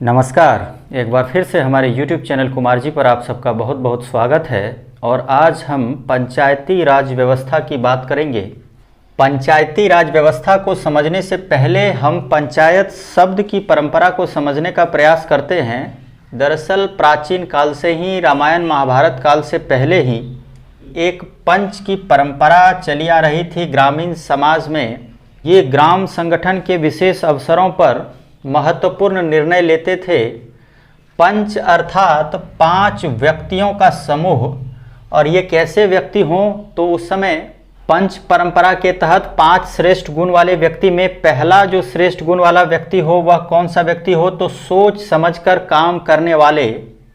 नमस्कार। एक बार फिर से हमारे YouTube चैनल कुमार जी पर आप सबका बहुत बहुत स्वागत है। और आज हम पंचायती राज व्यवस्था की बात करेंगे। पंचायती राज व्यवस्था को समझने से पहले हम पंचायत शब्द की परंपरा को समझने का प्रयास करते हैं। दरअसल प्राचीन काल से ही, रामायण महाभारत काल से पहले ही एक पंच की परंपरा चली आ रही थी ग्रामीण समाज में। ये ग्राम संगठन के विशेष अवसरों पर महत्वपूर्ण निर्णय लेते थे। पंच अर्थात 5 व्यक्तियों का समूह। और ये कैसे व्यक्ति हों, तो उस समय पंच परंपरा के तहत 5 श्रेष्ठ गुण वाले व्यक्ति में पहला जो श्रेष्ठ गुण वाला व्यक्ति हो वह कौन सा व्यक्ति हो, तो सोच समझकर काम करने वाले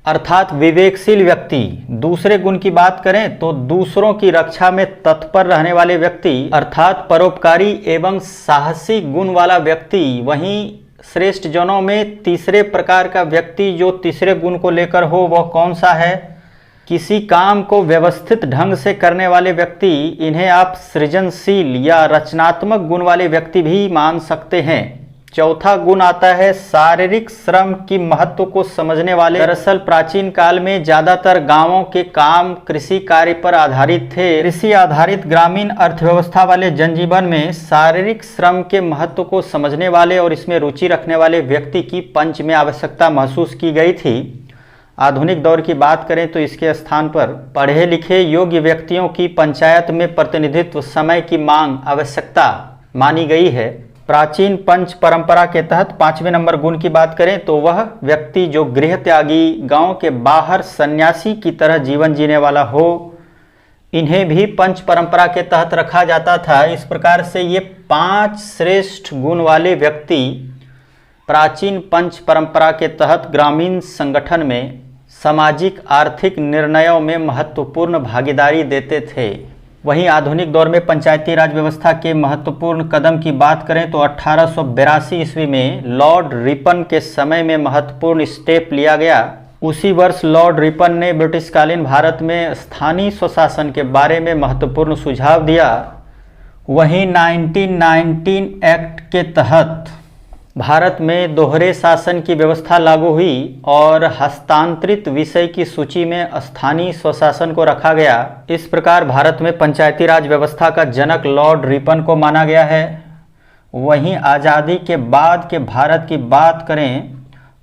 अर्थात विवेकशील व्यक्ति। दूसरे गुण की बात करें तो दूसरों की रक्षा में तत्पर रहने वाले व्यक्ति अर्थात परोपकारी एवं साहसी गुण वाला व्यक्ति। वहीं श्रेष्ठ जनों में तीसरे प्रकार का व्यक्ति जो तीसरे गुण को लेकर हो वह कौन सा है, किसी काम को व्यवस्थित ढंग से करने वाले व्यक्ति। इन्हें आप सृजनशील या रचनात्मक गुण वाले व्यक्ति भी मान सकते हैं। चौथा गुण आता है शारीरिक श्रम की महत्व को समझने वाले। दरअसल प्राचीन काल में ज़्यादातर गांवों के काम कृषि कार्य पर आधारित थे। कृषि आधारित ग्रामीण अर्थव्यवस्था वाले जनजीवन में शारीरिक श्रम के महत्व को समझने वाले और इसमें रुचि रखने वाले व्यक्ति की पंच में आवश्यकता महसूस की गई थी। आधुनिक दौर की बात करें तो इसके स्थान पर पढ़े लिखे योग्य व्यक्तियों की पंचायत में प्रतिनिधित्व समय की मांग आवश्यकता मानी गई है। प्राचीन पंच परंपरा के तहत 5वें नंबर गुण की बात करें तो वह व्यक्ति जो गृह त्यागी, गांव के बाहर सन्यासी की तरह जीवन जीने वाला हो, इन्हें भी पंच परंपरा के तहत रखा जाता था। इस प्रकार से ये 5 श्रेष्ठ गुण वाले व्यक्ति प्राचीन पंच परंपरा के तहत ग्रामीण संगठन में सामाजिक आर्थिक निर्णयों में महत्वपूर्ण भागीदारी देते थे। वहीं आधुनिक दौर में पंचायती राज व्यवस्था के महत्वपूर्ण कदम की बात करें तो 1882 ईस्वी में लॉर्ड रिपन के समय में महत्वपूर्ण स्टेप लिया गया। उसी वर्ष लॉर्ड रिपन ने ब्रिटिशकालीन भारत में स्थानीय स्वशासन के बारे में महत्वपूर्ण सुझाव दिया। वहीं 1919 एक्ट के तहत भारत में दोहरे शासन की व्यवस्था लागू हुई और हस्तांतरित विषय की सूची में स्थानीय स्वशासन को रखा गया। इस प्रकार भारत में पंचायती राज व्यवस्था का जनक लॉर्ड रिपन को माना गया है। वहीं आज़ादी के बाद के भारत की बात करें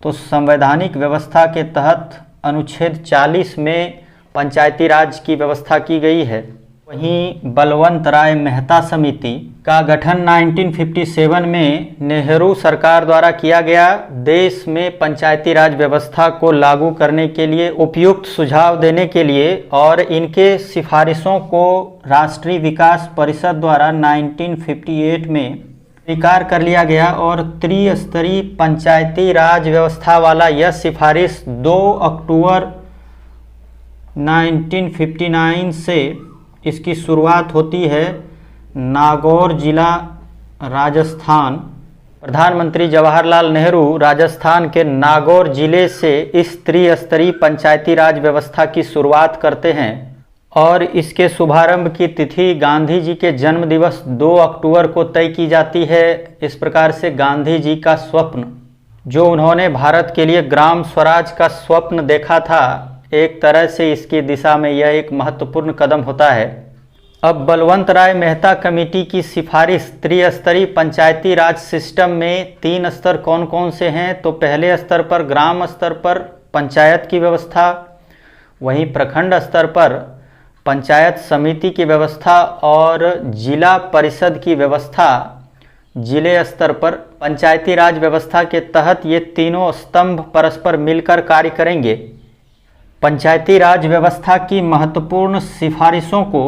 तो संवैधानिक व्यवस्था के तहत अनुच्छेद 40 में पंचायती राज की व्यवस्था की गई है। वहीं बलवंत राय मेहता समिति का गठन 1957 में नेहरू सरकार द्वारा किया गया। देश में पंचायती राज व्यवस्था को लागू करने के लिए उपयुक्त सुझाव देने के लिए और इनके सिफारिशों को राष्ट्रीय विकास परिषद द्वारा 1958 में स्वीकार कर लिया गया और त्रिस्तरीय पंचायती राज व्यवस्था वाला यह सिफारिश 2 अक्टूबर 1959 से इसकी शुरुआत होती है। नागौर जिला राजस्थान। प्रधानमंत्री जवाहरलाल नेहरू राजस्थान के नागौर जिले से इस त्रिस्तरीय पंचायती राज व्यवस्था की शुरुआत करते हैं और इसके शुभारंभ की तिथि गांधी जी के जन्म दिवस 2 अक्टूबर को तय की जाती है। इस प्रकार से गांधी जी का स्वप्न, जो उन्होंने भारत के लिए ग्राम स्वराज का स्वप्न देखा था, एक तरह से इसकी दिशा में यह एक महत्वपूर्ण कदम होता है। अब बलवंत राय मेहता कमेटी की सिफारिश त्रिस्तरीय पंचायती राज सिस्टम में 3 स्तर कौन कौन से हैं, तो पहले स्तर पर ग्राम स्तर पर पंचायत की व्यवस्था, वहीं प्रखंड स्तर पर पंचायत समिति की व्यवस्था और जिला परिषद की व्यवस्था। जिले स्तर पर पंचायती राज व्यवस्था के तहत ये तीनों स्तंभ परस्पर मिलकर कार्य करेंगे। पंचायती राज व्यवस्था की महत्वपूर्ण सिफारिशों को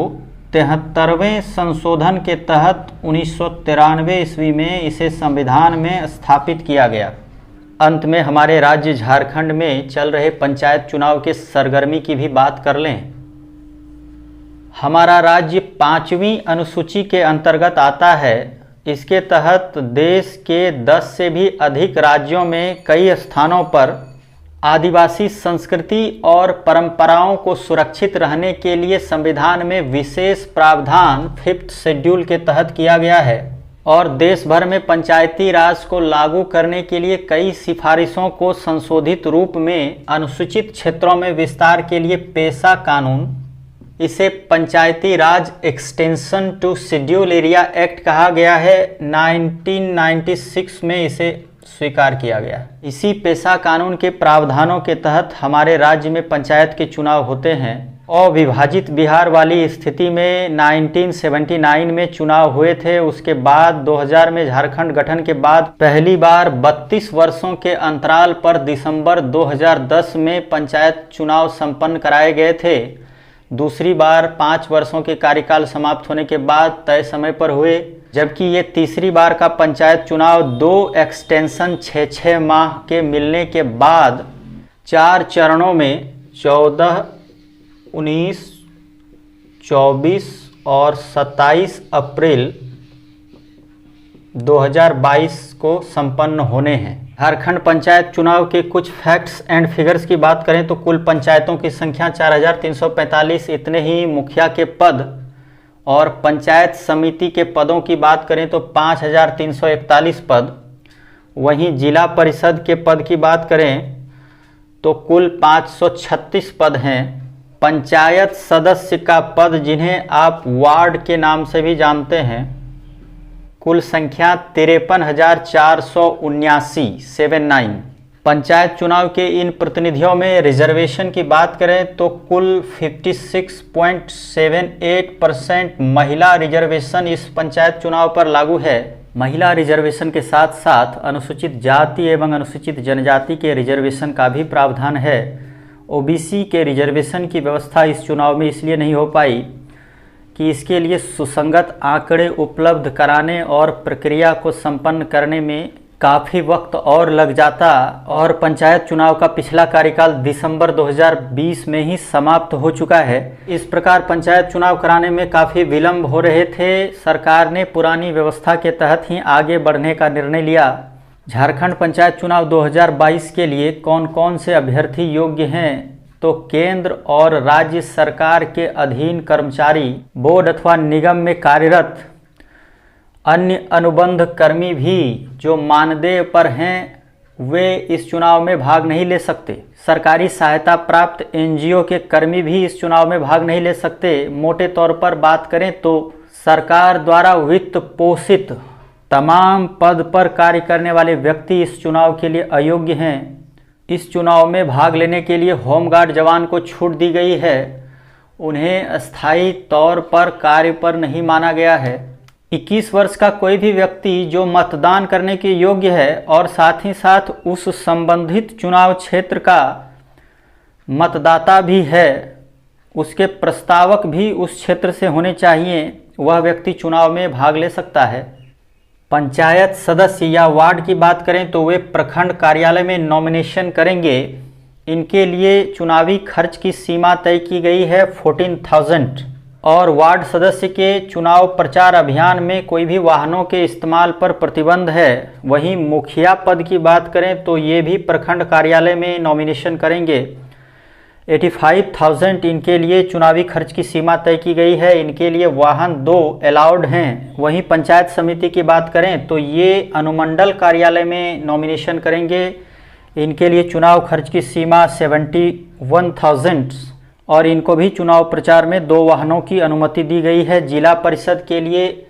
73वें संशोधन के तहत 1993 ईस्वी में इसे संविधान में स्थापित किया गया। अंत में हमारे राज्य झारखंड में चल रहे पंचायत चुनाव के सरगर्मी की भी बात कर लें। हमारा राज्य 5वीं अनुसूची के अंतर्गत आता है। इसके तहत देश के 10 से भी अधिक राज्यों में कई स्थानों पर आदिवासी संस्कृति और परंपराओं को सुरक्षित रहने के लिए संविधान में विशेष प्रावधान 5th शेड्यूल के तहत किया गया है। और देश भर में पंचायती राज को लागू करने के लिए कई सिफारिशों को संशोधित रूप में अनुसूचित क्षेत्रों में विस्तार के लिए पेशा कानून, इसे Panchayati Raj extension to schedule area act कहा गया है, 1996 में इसे स्वीकार किया गया। इसी पेशा कानून के प्रावधानों के तहत हमारे राज्य में पंचायत के चुनाव होते हैं। अविभाजित बिहार वाली स्थिति में 1979 में चुनाव हुए थे। उसके बाद 2000 में झारखंड गठन के बाद पहली बार 32 वर्षों के अंतराल पर दिसंबर 2010 में पंचायत चुनाव संपन्न कराए गए थे। दूसरी बार 5 वर्षों के कार्यकाल समाप्त होने के बाद तय समय पर हुए, जबकि ये तीसरी बार का पंचायत चुनाव 2 एक्सटेंशन 6 माह के मिलने के बाद 4 चरणों में 14, 19, 24 और 27 अप्रैल 2022 को संपन्न होने हैं। झारखंड पंचायत चुनाव के कुछ फैक्ट्स एंड फिगर्स की बात करें तो कुल पंचायतों की संख्या 4345, इतने ही मुखिया के पद और पंचायत समिति के पदों की बात करें तो 5341 पद। वहीं जिला परिषद के पद की बात करें तो कुल 536 पद हैं। पंचायत सदस्य का पद, जिन्हें आप वार्ड के नाम से भी जानते हैं, कुल संख्या 53,479। पंचायत चुनाव के इन प्रतिनिधियों में रिजर्वेशन की बात करें तो कुल 56.78% महिला रिजर्वेशन इस पंचायत चुनाव पर लागू है। महिला रिजर्वेशन के साथ साथ अनुसूचित जाति एवं अनुसूचित जनजाति के रिजर्वेशन का भी प्रावधान है। ओबीसी के रिजर्वेशन की व्यवस्था इस चुनाव में इसलिए नहीं हो पाई कि इसके लिए सुसंगत आंकड़े उपलब्ध कराने और प्रक्रिया को संपन्न करने में काफ़ी वक्त और लग जाता और पंचायत चुनाव का पिछला कार्यकाल दिसंबर 2020 में ही समाप्त हो चुका है। इस प्रकार पंचायत चुनाव कराने में काफ़ी विलंब हो रहे थे। सरकार ने पुरानी व्यवस्था के तहत ही आगे बढ़ने का निर्णय लिया। झारखंड पंचायत चुनाव 2022 के लिए कौन कौन से अभ्यर्थी योग्य हैं तो केंद्र और राज्य सरकार के अधीन कर्मचारी, बोर्ड अथवा निगम में कार्यरत अन्य अनुबंध कर्मी भी जो मानदेय पर हैं वे इस चुनाव में भाग नहीं ले सकते। सरकारी सहायता प्राप्त एनजीओ के कर्मी भी इस चुनाव में भाग नहीं ले सकते। मोटे तौर पर बात करें तो सरकार द्वारा वित्त पोषित तमाम पद पर कार्य करने वाले व्यक्ति इस चुनाव के लिए अयोग्य हैं। इस चुनाव में भाग लेने के लिए होमगार्ड जवान को छूट दी गई है। उन्हें अस्थायी तौर पर कार्य पर नहीं माना गया है। 21 वर्ष का कोई भी व्यक्ति जो मतदान करने के योग्य है और साथ ही साथ उस संबंधित चुनाव क्षेत्र का मतदाता भी है, उसके प्रस्तावक भी उस क्षेत्र से होने चाहिए, वह व्यक्ति चुनाव में भाग ले सकता है। पंचायत सदस्य या वार्ड की बात करें तो वे प्रखंड कार्यालय में नॉमिनेशन करेंगे। इनके लिए चुनावी खर्च की सीमा तय की गई है 14,000 और वार्ड सदस्य के चुनाव प्रचार अभियान में कोई भी वाहनों के इस्तेमाल पर प्रतिबंध है। वहीं मुखिया पद की बात करें तो ये भी प्रखंड कार्यालय में नॉमिनेशन करेंगे। 85,000 इनके लिए चुनावी खर्च की सीमा तय की गई है। इनके लिए वाहन 2 अलाउड हैं। वहीं पंचायत समिति की बात करें तो ये अनुमंडल कार्यालय में नॉमिनेशन करेंगे। इनके लिए चुनाव खर्च की सीमा 71,000 और इनको भी चुनाव प्रचार में 2 वाहनों की अनुमति दी गई है। जिला परिषद के लिए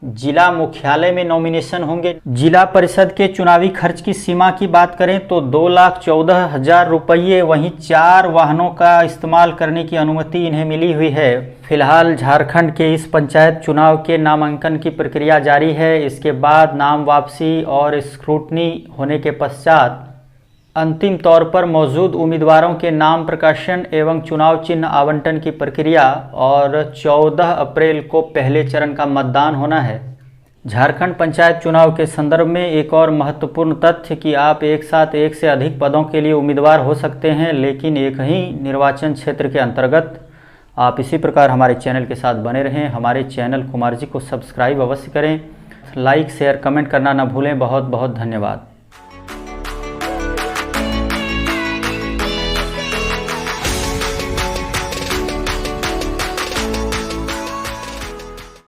जिला मुख्यालय में नॉमिनेशन होंगे। जिला परिषद के चुनावी खर्च की सीमा की बात करें तो 2,14,000 रुपये, वहीं 4 वाहनों का इस्तेमाल करने की अनुमति इन्हें मिली हुई है। फिलहाल झारखंड के इस पंचायत चुनाव के नामांकन की प्रक्रिया जारी है। इसके बाद नाम वापसी और स्क्रूटनी होने के पश्चात अंतिम तौर पर मौजूद उम्मीदवारों के नाम प्रकाशन एवं चुनाव चिन्ह आवंटन की प्रक्रिया और 14 अप्रैल को पहले चरण का मतदान होना है। झारखंड पंचायत चुनाव के संदर्भ में एक और महत्वपूर्ण तथ्य कि आप एक साथ एक से अधिक पदों के लिए उम्मीदवार हो सकते हैं, लेकिन एक ही निर्वाचन क्षेत्र के अंतर्गत। आप इसी प्रकार हमारे चैनल के साथ बने रहें। हमारे चैनल कुमार जी को सब्सक्राइब अवश्य करें। लाइक शेयर कमेंट करना न भूलें। बहुत बहुत धन्यवाद।